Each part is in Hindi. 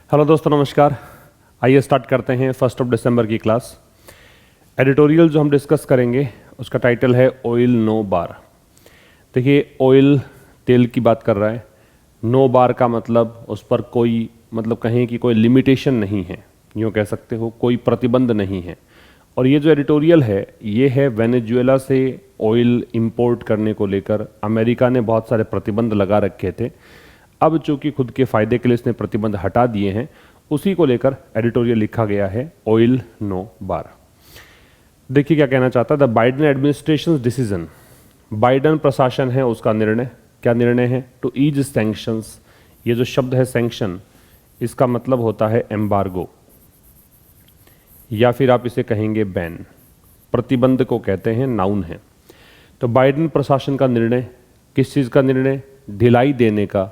हेलो दोस्तों, नमस्कार। आइए स्टार्ट करते हैं 1 दिसंबर की क्लास। एडिटोरियल जो हम डिस्कस करेंगे उसका टाइटल है ऑयल नो बार। देखिए, ऑयल तेल की बात कर रहा है। नो बार का मतलब उस पर कोई कहें कि कोई लिमिटेशन नहीं है, यूँ कह सकते हो, कोई प्रतिबंध नहीं है। और ये जो एडिटोरियल है ये है वेनेजुएला से ऑयल इंपोर्ट करने को लेकर अमेरिका ने बहुत सारे प्रतिबंध लगा रखे थे। अब चूंकि खुद के फायदे के लिए इसने प्रतिबंध हटा दिए हैं, उसी को लेकर एडिटोरियल लिखा गया है ऑयल नो बार। देखिए क्या कहना चाहता है, the Biden administration decision, Biden प्रशासन है उसका निर्णय। क्या निर्णय है? To ease sanctions. ये जो शब्द है सैंक्शन, इसका मतलब होता है एम्बार्गो, या फिर आप इसे कहेंगे बैन। प्रतिबंध को कहते हैं, नाउन है। तो बाइडेन प्रशासन का निर्णय, किस चीज़ का निर्णय? ढिलाई देने का।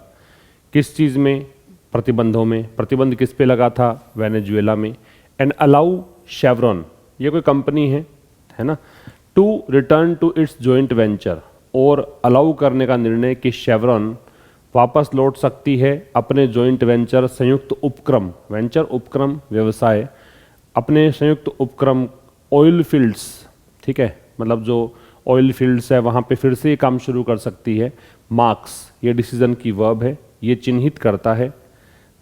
किस चीज़ में? प्रतिबंधों में। प्रतिबंध किस पे लगा था? वेनेजुएला में। एंड अलाउ शेवरॉन, ये कोई कंपनी है ना, to return to its joint venture, और अलाउ करने का निर्णय कि शेवरॉन वापस लौट सकती है अपने जॉइंट वेंचर, संयुक्त उपक्रम, वेंचर उपक्रम व्यवसाय, अपने संयुक्त उपक्रम ऑयल फील्ड्स, ठीक है, मतलब जो ऑयल फील्ड्स है वहाँ पे फिर से ये काम शुरू कर सकती है। मार्क्स, ये डिसीजन की वर्ब है, ये चिन्हित करता है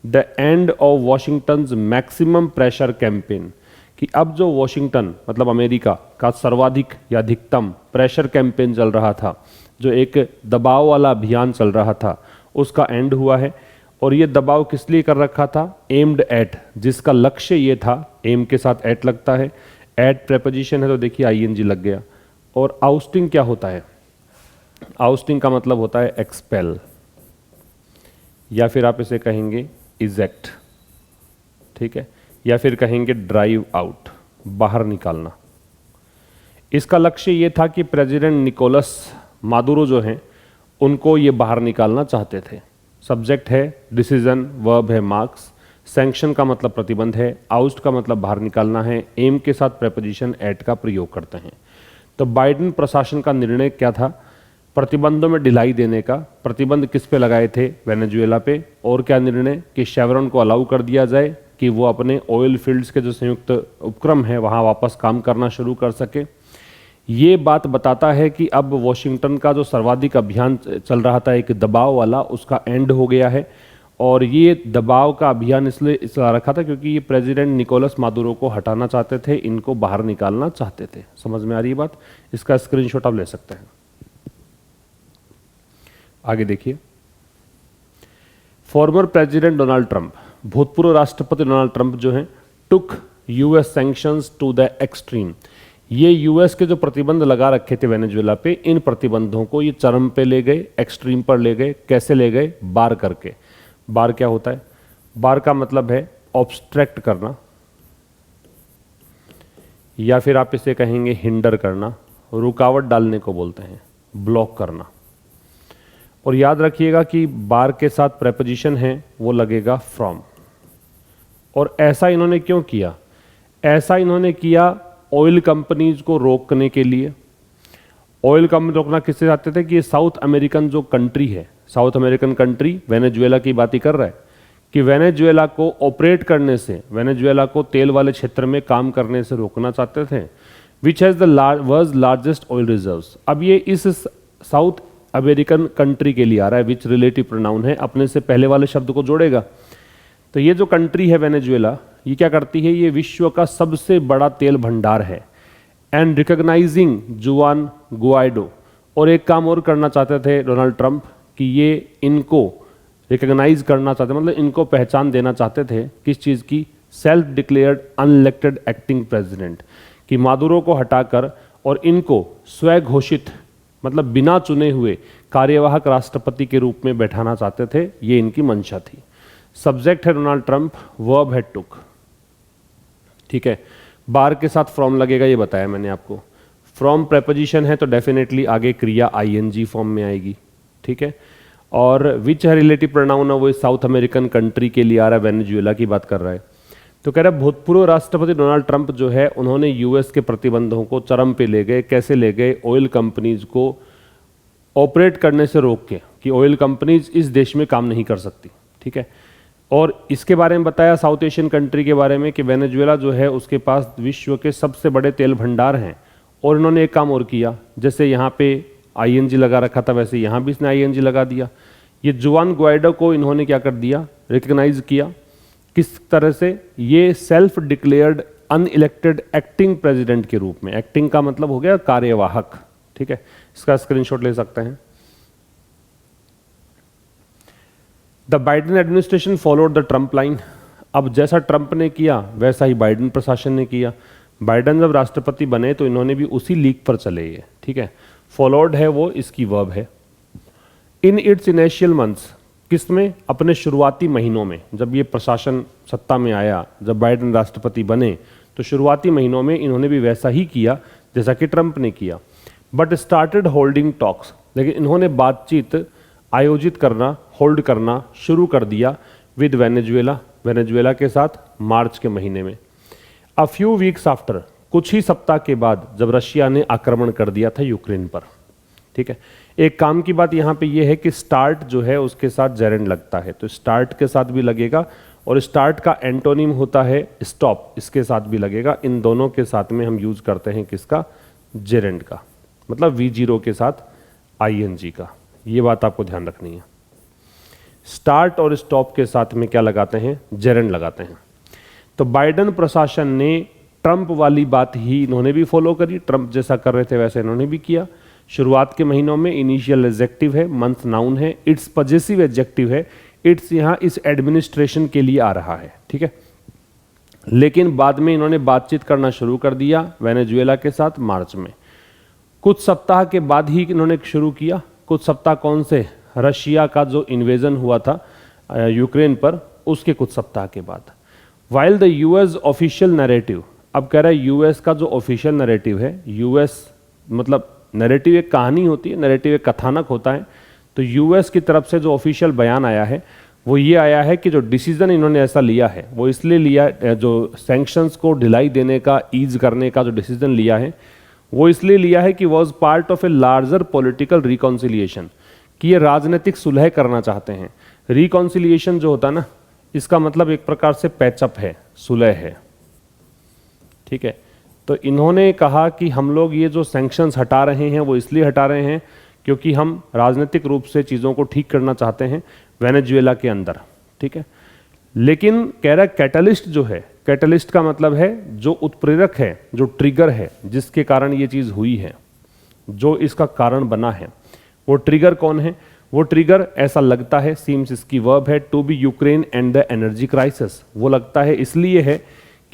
the end of Washington maximum pressure campaign, कि अब जो वॉशिंगटन मतलब अमेरिका का सर्वाधिक या अधिकतम प्रेशर कैंपेन चल रहा था, जो एक दबाव वाला अभियान चल रहा था, उसका एंड हुआ है। और ये दबाव किस लिए कर रखा था? एम्ड एट, जिसका लक्ष्य ये था, एम के साथ एट लगता है, एट प्रेपोजिशन है तो देखिए आईएनजी लग गया। और आउस्टिंग क्या होता है? आउस्टिंग का मतलब होता है एक्सपेल, या फिर आप इसे कहेंगे इजेक्ट, ठीक है, या फिर कहेंगे ड्राइव आउट, बाहर निकालना। इसका लक्ष्य ये था कि प्रेसिडेंट निकोलस मादुरो जो हैं उनको ये बाहर निकालना चाहते थे। सब्जेक्ट है डिसीजन, वर्ब है मार्क्स, सैंक्शन का मतलब प्रतिबंध है, आउस्ट का मतलब बाहर निकालना है, एम के साथ प्रेपोजिशन एट का प्रयोग करते हैं। तो बाइडेन प्रशासन का निर्णय क्या था? प्रतिबंधों में ढिलाई देने का। प्रतिबंध किस पे लगाए थे? वेनेजुएला पे। और क्या निर्णय? कि शेवरॉन को अलाउ कर दिया जाए कि वो अपने ऑयल फील्ड्स के जो संयुक्त उपक्रम है वहाँ वापस काम करना शुरू कर सके। ये बात बताता है कि अब वॉशिंगटन का जो सर्वाधिक अभियान चल रहा था एक दबाव वाला, उसका एंड हो गया है। और ये दबाव का अभियान इसलिए चला रखा था क्योंकि ये प्रेसिडेंट निकोलस मादुरो को हटाना चाहते थे, इनको बाहर निकालना चाहते थे। समझ में आ रही है बात? इसका स्क्रीनशॉट आप ले सकते हैं। आगे देखिए, फॉर्मर प्रेसिडेंट डोनाल्ड ट्रंप, भूतपूर्व राष्ट्रपति डोनाल्ड ट्रंप जो हैं, took US sanctions to the extreme. ये यूएस के जो प्रतिबंध लगा रखे थे वेनेजुएला पे, इन प्रतिबंधों को ये चरम पे ले गए, एक्सट्रीम पर ले गए। कैसे ले गए? बार करके। बार क्या होता है? बार का मतलब है ऑब्स्ट्रैक्ट करना, या फिर आप इसे कहेंगे हिंडर करना, रुकावट डालने को बोलते हैं, ब्लॉक करना। और याद रखिएगा कि बार के साथ प्रेपोजिशन है वो लगेगा फ्रॉम। और ऐसा इन्होंने क्यों किया? ऐसा इन्होंने किया ऑयल कंपनीज को रोकने के लिए। ऑयल कंपनी रोकना किससे चाहते थे? कि ये साउथ अमेरिकन जो कंट्री है, साउथ अमेरिकन कंट्री वेनेजुएला की बात ही कर रहा है, कि वेनेजुएला को ऑपरेट करने से, वेनेजुएला को तेल वाले क्षेत्र में काम करने से रोकना चाहते थे। Which has the world's largest oil reserves. अब ये इस साउथ अमेरिकन कंट्री के लिए आ रहा है, विच रिलेटिव प्रोनाउन है, अपने से पहले वाले शब्द को जोड़ेगा। तो ये जो कंट्री है वेनेजुएला, ये क्या करती है? ये विश्व का सबसे बड़ा तेल भंडार है। एंड रिकॉग्नाइजिंग जुआन गुआइडो, और एक काम और करना चाहते थे डोनाल्ड ट्रंप, कि ये इनको रिकॉग्नाइज करना चाहते, मतलब इनको पहचान देना चाहते थे। किस चीज़ की? Self declared unelected acting president, कि मादुरो को हटाकर और इनको स्वघोषित, मतलब बिना चुने हुए कार्यवाहक राष्ट्रपति के रूप में बैठाना चाहते थे। ये इनकी मंशा थी। सब्जेक्ट है डोनाल्ड ट्रंप, वर्ब है टुक, ठीक है। बार के साथ फ्रॉम लगेगा, ये बताया मैंने आपको। फ्रॉम प्रेपोजिशन है तो डेफिनेटली आगे क्रिया आईएनजी फॉर्म में आएगी, ठीक है। और विच है रिलेटिव प्रोनाउन है, वो साउथ अमेरिकन कंट्री के लिए आ रहा है, वेनेजुएला की बात कर रहा है। तो कह रहा है भूतपूर्व राष्ट्रपति डोनाल्ड ट्रंप जो है उन्होंने यूएस के प्रतिबंधों को चरम पे ले गए। कैसे ले गए? ऑयल कंपनीज को ऑपरेट करने से रोक के, कि ऑयल कंपनीज इस देश में काम नहीं कर सकती, ठीक है। और इसके बारे में बताया साउथ एशियन कंट्री के बारे में कि वेनेजुएला जो है उसके पास विश्व के सबसे बड़े तेल भंडार हैं। और इन्होंने एक काम और किया, जैसे यहाँ पे आईएनजी लगा रखा था वैसे यहाँ भी इसने आईएनजी लगा दिया। ये जुआन ग्वाइडो को इन्होंने क्या कर दिया, रिकग्नाइज किया। किस तरह से? ये self declared unelected acting president के रूप में, एक्टिंग का मतलब हो गया कार्यवाहक, ठीक है, इसका स्क्रीनशॉट ले सकते हैं। The Biden administration followed the Trump line. अब जैसा ट्रंप ने किया वैसा ही बाइडेन प्रशासन ने किया। बाइडेन जब राष्ट्रपति बने तो इन्होंने भी उसी लीक पर चले ये, ठीक है। फॉलोड है वो इसकी वर्ब है। इन इट्स इनिशियल मंथ्स, किसमें? अपने शुरुआती महीनों में, जब ये प्रशासन सत्ता में आया, जब बाइडेन राष्ट्रपति बने तो शुरुआती महीनों में इन्होंने भी वैसा ही किया जैसा कि ट्रंप ने किया। बट स्टार्टेड होल्डिंग टॉक्स, लेकिन इन्होंने बातचीत आयोजित करना, होल्ड करना शुरू कर दिया विद वेनेजुएला, वेनेजुएला के साथ मार्च के महीने में। अ फ्यू वीक्स आफ्टर, कुछ ही सप्ताह के बाद, जब रशिया ने आक्रमण कर दिया था यूक्रेन पर, ठीक है। एक काम की बात यहाँ पे ये है कि स्टार्ट जो है उसके साथ जेरेंड लगता है, तो स्टार्ट के साथ भी लगेगा, और स्टार्ट का एंटोनिम होता है स्टॉप, इसके साथ भी लगेगा। इन दोनों के साथ में हम यूज करते हैं किसका? जेरेंड का, मतलब V0 के साथ ING का। ये बात आपको ध्यान रखनी है। स्टार्ट और स्टॉप के साथ में क्या लगाते हैं? जेरेंड लगाते हैं। तो बाइडेन प्रशासन ने ट्रंप वाली बात ही इन्होंने भी फॉलो करी, ट्रंप जैसा कर रहे थे वैसे इन्होंने भी किया। शुरुआत के महीनों में इनिशियल एडजेक्टिव है, मंथ नाउन है, इट्स पजेसिव एडजेक्टिव है, इट्स यहाँ इस एडमिनिस्ट्रेशन के लिए आ रहा है, ठीक है। लेकिन बाद में इन्होंने बातचीत करना शुरू कर दिया वेनेजुएला के साथ मार्च में। कुछ सप्ताह के बाद ही इन्होंने शुरू किया। कुछ सप्ताह कौन से? रशिया का जो इन्वेजन हुआ था यूक्रेन पर, उसके कुछ सप्ताह के बाद। While the US official narrative, अब कह रहा है यूएस का जो ऑफिशियल नैरेटिव है, यूएस मतलब नैरेटिव एक कहानी होती है, नैरेटिव एक कथानक होता है। तो यूएस की तरफ से जो ऑफिशियल बयान आया है वो ये आया है कि जो डिसीजन इन्होंने ऐसा लिया है वो इसलिए लिया, जो सैंक्शंस को ढिलाई देने का, ईज करने का जो डिसीजन लिया है वो इसलिए लिया है कि was part of a larger political reconciliation, कि ये राजनीतिक सुलह करना चाहते हैं। रिकॉन्सिलिएशन जो होता है ना, इसका मतलब एक प्रकार से पैचअप है, सुलह है, ठीक है। तो इन्होंने कहा कि हम लोग ये जो सैंक्शंस हटा रहे हैं वो इसलिए हटा रहे हैं क्योंकि हम राजनीतिक रूप से चीज़ों को ठीक करना चाहते हैं वेनेजुएला के अंदर, ठीक है। लेकिन कह रहा है कैटलिस्ट जो है, कैटलिस्ट का मतलब है जो उत्प्रेरक है, जो ट्रिगर है जिसके कारण ये चीज़ हुई है, जो इसका कारण बना है, वो ट्रिगर कौन है? वो ट्रिगर ऐसा लगता है, सीम्स इसकी वर्ब है, to be Ukraine and the energy crisis. वो लगता है इसलिए है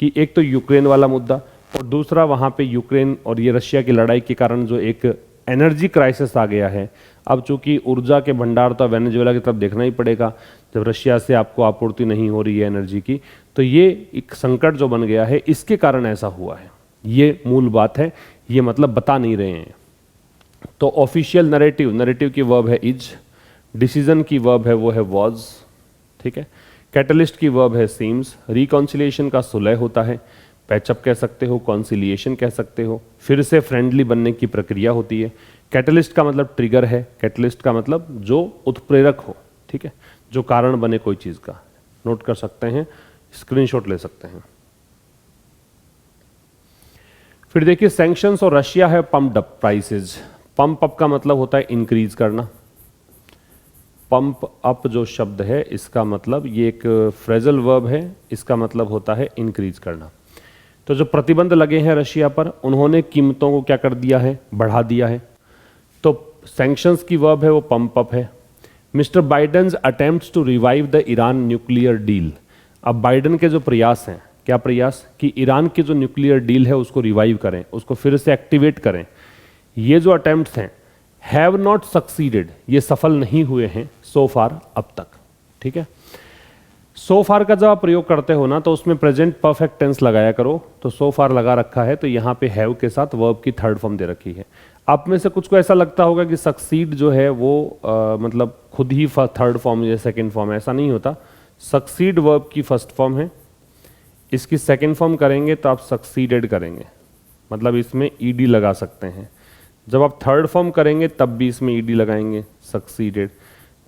कि एक तो यूक्रेन वाला मुद्दा और दूसरा वहाँ पे यूक्रेन और ये रशिया की लड़ाई के कारण जो एक एनर्जी क्राइसिस आ गया है। अब चूंकि ऊर्जा के भंडार तो वेनेजुएला की तरफ देखना ही पड़ेगा, जब रशिया से आपको आपूर्ति नहीं हो रही है एनर्जी की, तो ये एक संकट जो बन गया है इसके कारण ऐसा हुआ है। ये मूल बात है, ये मतलब बता नहीं रहे हैं। तो ऑफिशियल नैरेटिव, नैरेटिव की वर्ब है इज, डिसीजन की वर्ब है वो है वॉज, ठीक है। कैटलिस्ट की वर्ब है सीम्स, रिकॉन्सिलिएशन का सुलह होता है, पैचअप कह सकते हो, कॉन्सिलिएशन कह सकते हो, फिर से फ्रेंडली बनने की प्रक्रिया होती है। कैटलिस्ट का मतलब ट्रिगर है, कैटलिस्ट का मतलब जो उत्प्रेरक हो, ठीक है, जो कारण बने कोई चीज का। नोट कर सकते हैं, स्क्रीनशॉट ले सकते हैं। फिर देखिए सैंक्शंस और रशिया है pumped up prices. Pump up का मतलब होता है इंक्रीज करना। पंप अप जो शब्द है इसका मतलब, ये एक फ्रेजल वर्ब है, इसका मतलब होता है इंक्रीज करना। तो जो प्रतिबंध लगे हैं रशिया पर, उन्होंने कीमतों को क्या कर दिया है? बढ़ा दिया है। तो सैंक्शंस की वर्ब है वो पंप अप है। Mister Biden's attempts to revive the Iran nuclear deal. अब बाइडेन के जो प्रयास हैं, क्या प्रयास? कि ईरान की जो न्यूक्लियर डील है उसको रिवाइव करें, उसको फिर से एक्टिवेट करें। ये जो अटेम्प्ट्स हैं हैव नॉट सक्सीडेड, ये सफल नहीं हुए हैं सो फार, अब तक, ठीक है। सो फार का जब आप प्रयोग करते हो ना तो उसमें प्रेजेंट परफेक्ट टेंस लगाया करो। तो सो फार लगा रखा है तो यहाँ पे हैव के साथ वर्ब की थर्ड फॉर्म दे रखी है। आप में से कुछ को ऐसा लगता होगा कि सक्सीड जो है वो मतलब खुद ही थर्ड फॉर्म या सेकंड फॉर्म है, ऐसा नहीं होता। सक्सीड वर्ब की फर्स्ट फॉर्म है, इसकी सेकंड फॉर्म करेंगे तो आप सक्सीडेड करेंगे, मतलब इसमें ईडी लगा सकते हैं। जब आप थर्ड फॉर्म करेंगे तब भी इसमें ईडी लगाएंगे, सक्सीडेड।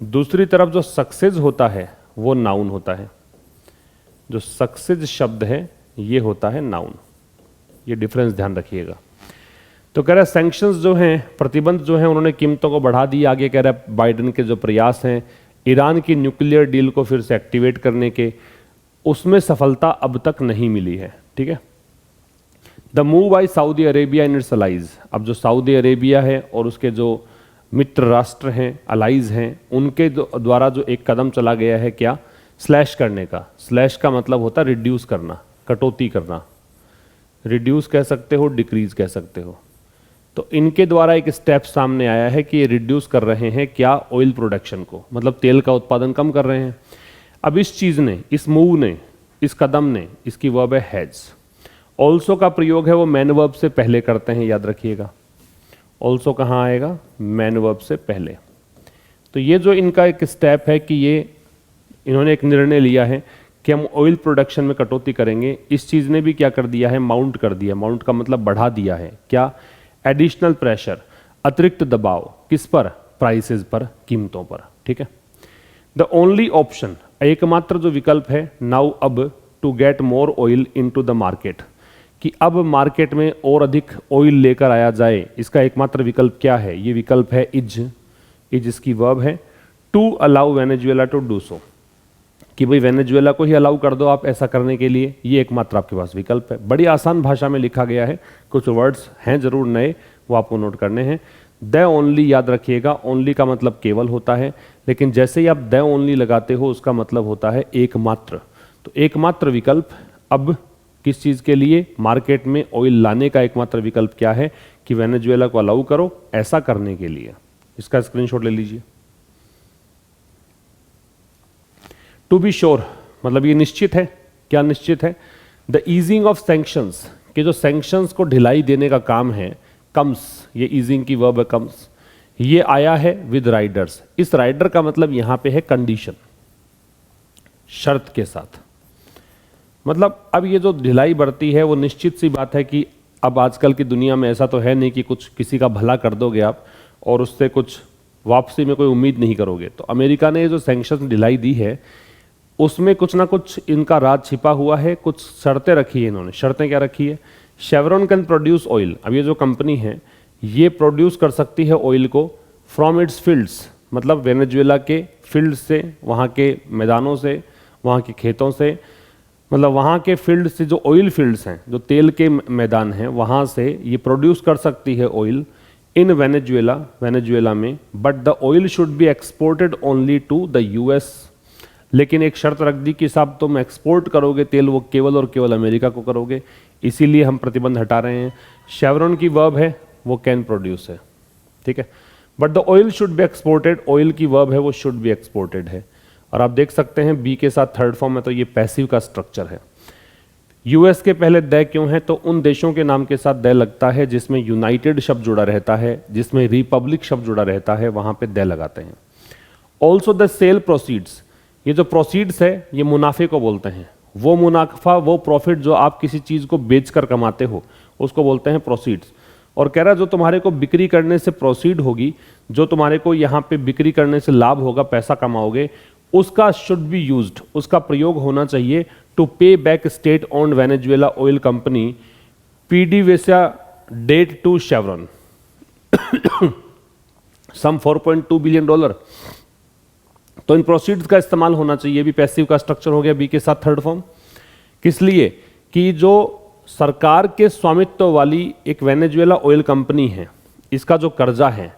दूसरी तरफ जो सक्सेस होता है वो नाउन होता है, जो सक्सेस शब्द है ये होता है नाउन। ये डिफरेंस ध्यान रखिएगा। तो कह रहा है सैंक्शंस जो हैं, प्रतिबंध जो हैं, उन्होंने कीमतों को बढ़ा दिया। आगे कह रहा है बाइडेन के जो प्रयास हैं ईरान की न्यूक्लियर डील को फिर से एक्टिवेट करने के, उसमें सफलता अब तक नहीं मिली है। ठीक है। The move by Saudi Arabia in its allies, अब जो सऊदी अरेबिया है और उसके जो मित्र राष्ट्र हैं, अलाइज हैं, उनके द्वारा जो एक कदम चला गया है, क्या, स्लैश करने का। स्लैश का मतलब होता है रिड्यूस करना, कटौती करना। रिड्यूस कह सकते हो, डिक्रीज कह सकते हो। तो इनके द्वारा एक स्टेप सामने आया है कि ये रिड्यूस कर रहे हैं क्या, ऑयल प्रोडक्शन को, मतलब तेल का उत्पादन कम कर रहे हैं। अब इस चीज़ ने, इस मूव ने, इस कदम ने, इसकी वर्ब है हैज। ऑल्सो का प्रयोग है वो मैन वर्ब से पहले करते हैं, याद रखिएगा। ऑल्सो कहाँ आएगा, मैन वर्ब से पहले। तो ये जो इनका एक स्टेप है कि ये इन्होंने एक निर्णय लिया है कि हम ऑयल प्रोडक्शन में कटौती करेंगे, इस चीज़ ने भी क्या कर दिया है, माउंट कर दिया। माउंट का मतलब बढ़ा दिया है, क्या, एडिशनल प्रेशर, अतिरिक्त दबाव, किस पर, प्राइसेस पर, कीमतों पर। ठीक है। द ओनली ऑप्शन, एकमात्र जो विकल्प है, नाउ अब, to get more oil into the market, कि अब मार्केट में और अधिक ऑयल लेकर आया जाए, इसका एकमात्र विकल्प क्या है, ये विकल्प है इज। इज इसकी वर्ब है to allow Venezuela to do so, कि भाई वेनेजुएला को ही अलाउ कर दो आप ऐसा करने के लिए, ये एकमात्र आपके पास विकल्प है। बड़ी आसान भाषा में लिखा गया है, कुछ वर्ड्स हैं जरूर नए, वो आपको नोट करने हैं। द ओनली याद रखिएगा, ओनली का मतलब केवल होता है, लेकिन जैसे ही आप द ओनली लगाते हो उसका मतलब होता है एकमात्र। तो एकमात्र विकल्प अब किस चीज़ के लिए, मार्केट में ऑयल लाने का एकमात्र विकल्प क्या है, कि वेनेजुएला को अलाउ करो ऐसा करने के लिए। इसका स्क्रीनशॉट ले लीजिए। टू बी श्योर मतलब ये निश्चित है, क्या निश्चित है, द ईजिंग ऑफ सैंक्शंस, कि जो सैंक्शंस को ढिलाई देने का काम है, कम्स, ये ईजिंग की वर्ब है कम्स, ये आया है विद राइडर्स। इस राइडर का मतलब यहां पे है कंडीशन, शर्त के साथ। मतलब अब ये जो ढिलाई बढ़ती है वो निश्चित सी बात है कि अब आजकल की दुनिया में ऐसा तो है नहीं कि कुछ किसी का भला कर दोगे आप और उससे कुछ वापसी में कोई उम्मीद नहीं करोगे। तो अमेरिका ने जो सैंक्शन ढिलाई दी है उसमें कुछ ना कुछ इनका राज छिपा हुआ है, कुछ शर्तें रखी है इन्होंने। शर्तें क्या रखी है, शेवरॉन कैन प्रोड्यूस ऑयल, अब ये जो कंपनी है ये प्रोड्यूस कर सकती है ऑयल को फ्रॉम इट्स फील्ड्स, मतलब वेनेजुएला के फील्ड से, वहाँ के मैदानों से, वहाँ के खेतों से, मतलब वहाँ के फील्ड से, जो ऑयल फील्ड्स हैं, जो तेल के मैदान हैं, वहाँ से ये प्रोड्यूस कर सकती है ऑयल इन वेनेजुएला, वेनेजुएला में। But the oil should be exported only to the US, लेकिन एक शर्त रख दी कि साहब तुम एक्सपोर्ट करोगे तेल, वो केवल और केवल अमेरिका को करोगे, इसीलिए हम प्रतिबंध हटा रहे हैं। शेवरॉन की वर्ब है वो कैन प्रोड्यूस है, ठीक है। But the oil should be exported, oil की वर्ब है वो शुड बी एक्सपोर्टेड है। और आप देख सकते हैं बी के साथ थर्ड फॉर्म है, तो ये पैसिव का स्ट्रक्चर है। यूएस के पहले द क्यों है, तो उन देशों के नाम के साथ द लगता है जिसमें यूनाइटेड शब्द जुड़ा रहता है, जिसमें रिपब्लिक शब्द जुड़ा रहता है, वहां पे द लगाते हैं। ऑल्सो द सेल प्रोसीड्स, ये जो प्रोसीड्स है ये मुनाफे को बोलते हैं। वो मुनाफा, वो प्रॉफिट जो आप किसी चीज को बेचकर कमाते हो उसको बोलते हैं प्रोसीड्स। और कह रहा जो तुम्हारे को बिक्री करने से प्रोसीड होगी, जो तुम्हारे को यहाँ पे बिक्री करने से लाभ होगा, पैसा कमाओगे, उसका शुड बी यूज्ड, उसका प्रयोग होना चाहिए to pay back state owned Venezuela oil company PDVSA debt to Chevron some $4.2 billion. तो इन प्रोसीड्स का इस्तेमाल होना चाहिए, भी पैसिव का स्ट्रक्चर हो गया बी के साथ थर्ड फॉर्म। किस लिए, कि जो सरकार के स्वामित्व वाली एक वेनेजुएला ऑयल कंपनी है, इसका जो कर्जा है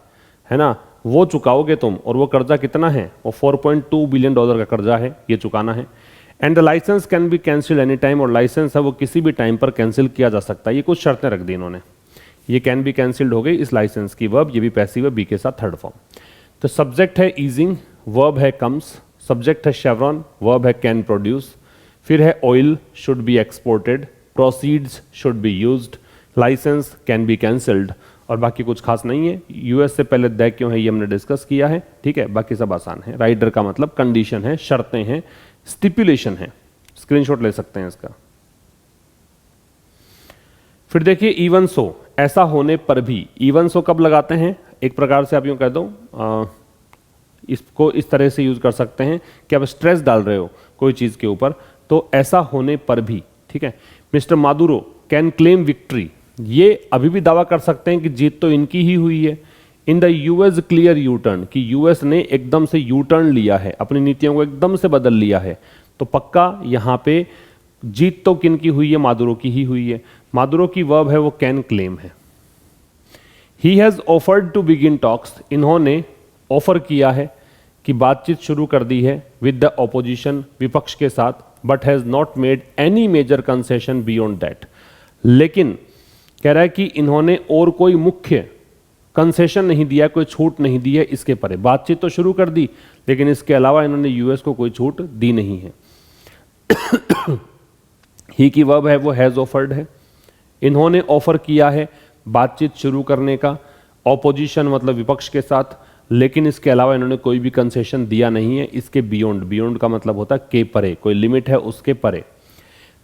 ना, वो चुकाओगे तुम। और वो कर्जा कितना है, वो $4.2 बिलियन का कर्जा है, ये चुकाना है। And the licence can be cancel any time, और लाइसेंस है वो किसी भी टाइम पर कैंसिल किया जा सकता है। ये कुछ शर्तें रख दी इन्होंने, ये कैन बी कैंसिल्ड हो गई इस लाइसेंस की वर्ब, ये भी पैसिव है बी के साथ थर्ड फॉर्म। तो सब्जेक्ट है ईजिंग, वर्ब है कम्स, सब्जेक्ट है शेवरॉन, वर्ब है कैन प्रोड्यूस, फिर है oil should be exported, proceeds should be used, licence can be cancelled, और बाकी कुछ खास नहीं है। यूएस से पहले द क्यों है ये हमने डिस्कस किया है, ठीक है, बाकी सब आसान है। राइडर का मतलब कंडीशन है, शर्तें हैं, स्टिपुलेशन है। स्क्रीनशॉट ले सकते हैं इसका। फिर देखिए इवन सो, ऐसा होने पर भी। इवन सो कब लगाते हैं, एक प्रकार से आप यूं कह दो, इसको इस तरह से यूज कर सकते हैं कि आप स्ट्रेस डाल रहे हो कोई चीज के ऊपर, तो ऐसा होने पर भी, ठीक है, mister Maduro can claim victory, ये अभी भी दावा कर सकते हैं कि जीत तो इनकी ही हुई है। In the US clear U turn, कि यूएस ने एकदम से यू टर्न लिया है, अपनी नीतियों को एकदम से बदल लिया है, तो पक्का यहां पे जीत तो किनकी हुई है, मादुरो की ही हुई है। मादुरो की वर्ब है वो कैन क्लेम है। He has offered to begin talks, इन्होंने ऑफर किया है कि बातचीत शुरू कर दी है विद द ऑपोजिशन, विपक्ष के साथ, but has not made any major concession beyond that, लेकिन कह रहा है कि इन्होंने और कोई मुख्य कंसेशन नहीं दिया, कोई छूट नहीं दी है इसके परे। बातचीत तो शुरू कर दी लेकिन इसके अलावा इन्होंने यूएस को कोई छूट दी नहीं है। ही की वर्ब है वो हैज ऑफर्ड है, इन्होंने ऑफर किया है बातचीत शुरू करने का, ऑपोजिशन मतलब विपक्ष के साथ, लेकिन इसके अलावा इन्होंने कोई भी कंसेशन दिया नहीं है इसके बियॉन्ड। बियॉन्ड का मतलब होता है के परे, कोई लिमिट है उसके परे।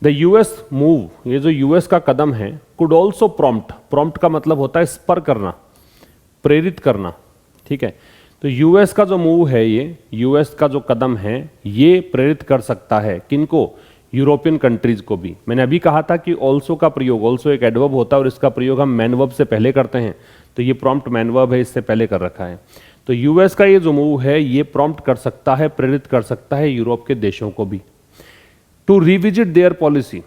द यूएस मूव, ये जो यूएस का कदम है, कुड ऑल्सो प्रॉम्प्ट, प्रॉम्प्ट का मतलब होता है स्पर करना, प्रेरित करना, ठीक है। तो यूएस का जो मूव है, ये यूएस का जो कदम है, ये प्रेरित कर सकता है किनको, यूरोपियन कंट्रीज को भी। मैंने अभी कहा था कि ऑल्सो का प्रयोग, ऑल्सो एक एडवर्ब होता है और इसका प्रयोग हम मैन वर्ब से पहले करते हैं, तो ये प्रॉम्प्ट मैन वर्ब है, इससे पहले कर रखा है। तो यूएस का ये जो मूव है ये प्रॉम्प्ट कर सकता है, प्रेरित कर सकता है यूरोप के देशों को भी टू रिविजिट देयर पॉलिसी,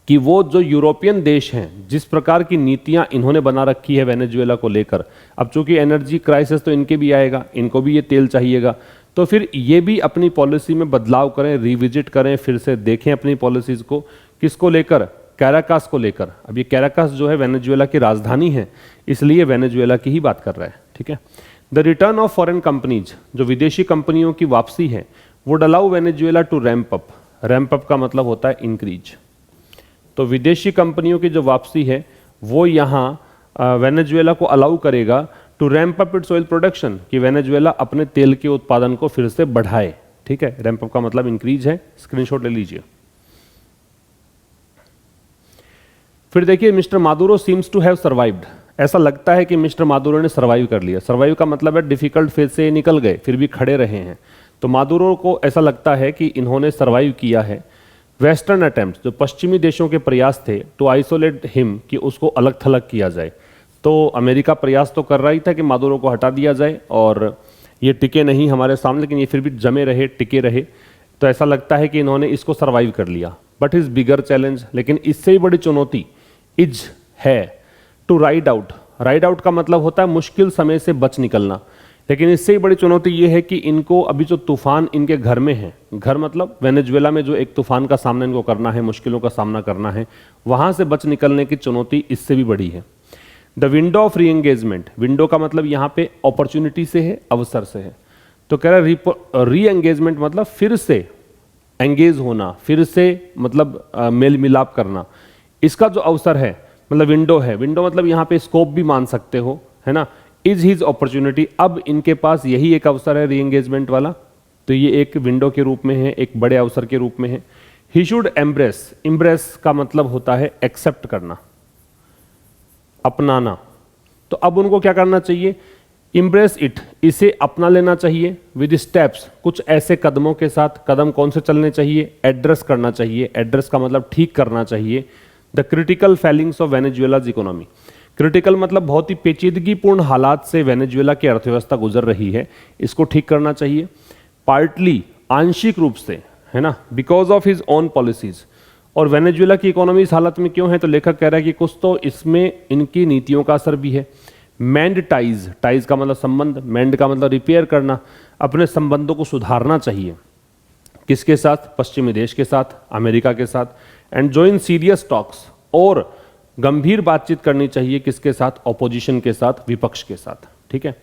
कि वो जो यूरोपियन देश हैं जिस प्रकार की नीतियां इन्होंने बना रखी है वेनेजुएला को लेकर, अब चूंकि एनर्जी क्राइसिस तो इनके भी आएगा, इनको भी ये तेल चाहिएगा, तो फिर ये भी अपनी पॉलिसी में बदलाव करें, रिविजिट करें, फिर से देखें अपनी पॉलिसीज को, किसको लेकर, कैराकास को लेकर। अब ये कैराकास जो है वेनेजुएला की राजधानी है, इसलिए वेनेजुएला की ही बात कर रहा है, ठीक है। The return of foreign companies, जो विदेशी कंपनियों की वापसी है, would allow Venezuela to ramp up, ramp up का मतलब होता है इंक्रीज। तो विदेशी कंपनियों की जो वापसी है वो यहाँ वेनेजुएला को अलाउ करेगा to ramp up its oil production, कि वेनेजुएला अपने तेल के उत्पादन को फिर से बढ़ाए, ठीक है। रैंप अप का मतलब इंक्रीज है, स्क्रीनशॉट ले लीजिए। फिर देखिए, Mister Maduro seems to have survived, ऐसा लगता है कि मिस्टर मादुरो ने सर्वाइव कर लिया। सर्वाइव का मतलब है डिफिकल्ट फेज से निकल गए, फिर भी खड़े रहे हैं। तो मादुरो को ऐसा लगता है कि इन्होंने सर्वाइव किया है। वेस्टर्न अटेम्प्ट, जो पश्चिमी देशों के प्रयास थे टू आइसोलेट हिम, कि उसको अलग थलग किया जाए, तो अमेरिका प्रयास तो कर रही था कि मादुरो को हटा दिया जाए और ये टिके नहीं हमारे सामने, लेकिन ये फिर भी जमे रहे, टिके रहे। तो ऐसा लगता है कि इन्होंने इसको सर्वाइव कर लिया। बट इज बिगर चैलेंज, लेकिन इससे ही बड़ी चुनौती इज है to ride out. Ride out का मतलब होता है मुश्किल समय से बच निकलना, लेकिन इससे ही बड़ी चुनौती ये है कि इनको अभी जो तूफान इनके घर में है, घर मतलब वेनेजुएला में जो एक तूफान का सामना इनको करना है, मुश्किलों का सामना करना है, वहां से बच निकलने की चुनौती इससे भी बड़ी है। द विंडो ऑफ री एंगेजमेंट, विंडो का मतलब यहाँ पे अपॉर्चुनिटी से है, अवसर से है। तो कह रहा है री एंगेजमेंट मतलब फिर से एंगेज होना, फिर से मतलब मेल मिलाप करना, इसका जो अवसर है मतलब विंडो है। विंडो मतलब यहाँ पे स्कोप भी मान सकते हो, है ना। इज हिज अपॉर्चुनिटी, अब इनके पास यही एक अवसर है री एंगेजमेंट वाला, तो ये एक विंडो के रूप में है, एक बड़े अवसर के रूप में है। ही शुड एम्ब्रेस, एम्ब्रेस का मतलब होता है एक्सेप्ट करना, अपनाना। तो अब उनको क्या करना चाहिए, एम्ब्रेस इट, इसे अपना लेना चाहिए विद स्टेप्स, कुछ ऐसे कदमों के साथ। कदम कौन से चलने चाहिए, एड्रेस करना चाहिए, एड्रेस का मतलब ठीक करना चाहिए the critical failings of Venezuela's economy. Critical मतलब बहुत ही पेचीदगीपूर्ण हालात से वेनेजुएला की अर्थव्यवस्था गुजर रही है, इसको ठीक करना चाहिए। पार्टली, आंशिक रूप से, है ना, because of his own policies. और वेनेजुएला की इकोनॉमी इस हालत में क्यों है, तो लेखक कह रहा है कि कुछ तो इसमें इनकी नीतियों का असर भी है। मैंड टाइज, टाइज का मतलब संबंध, मैंड का मतलब रिपेयर करना, अपने संबंधों को सुधारना चाहिए। किसके साथ, पश्चिमी देश के साथ, अमेरिका के साथ। एंड जॉइन सीरियस टॉक्स, और गंभीर बातचीत करनी चाहिए किसके साथ, ऑपोजिशन के साथ, विपक्ष के साथ, ठीक है।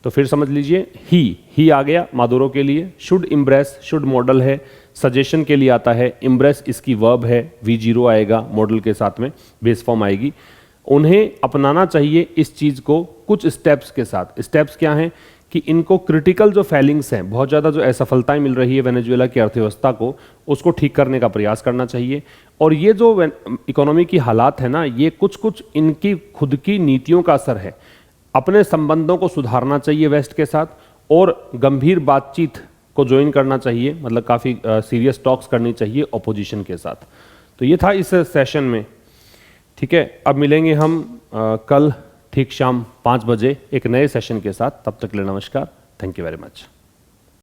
तो फिर समझ लीजिए, ही आ गया मादुरो के लिए। शुड इम्ब्रेस, शुड मॉडल है, सजेशन के लिए आता है, इम्ब्रेस इसकी वर्ब है, V0 आएगा मॉडल के साथ में, बेस फॉर्म आएगी। उन्हें अपनाना चाहिए इस चीज को कुछ स्टेप्स के साथ। स्टेप्स क्या हैं कि इनको क्रिटिकल जो फेलिंग्स हैं, बहुत ज़्यादा जो असफलताएं मिल रही है वेनेजुएला की अर्थव्यवस्था को, उसको ठीक करने का प्रयास करना चाहिए। और ये जो इकोनॉमी की हालात है ना, ये कुछ कुछ इनकी खुद की नीतियों का असर है। अपने संबंधों को सुधारना चाहिए वेस्ट के साथ, और गंभीर बातचीत को ज्वाइन करना चाहिए, मतलब काफ़ी सीरियस टॉक्स करनी चाहिए ऑपोजिशन के साथ। तो ये था इस सेशन में। ठीक है, अब मिलेंगे हम कल ठीक शाम 5 बजे एक नए सेशन के साथ। तब तक के लिए नमस्कार, थैंक यू वेरी मच।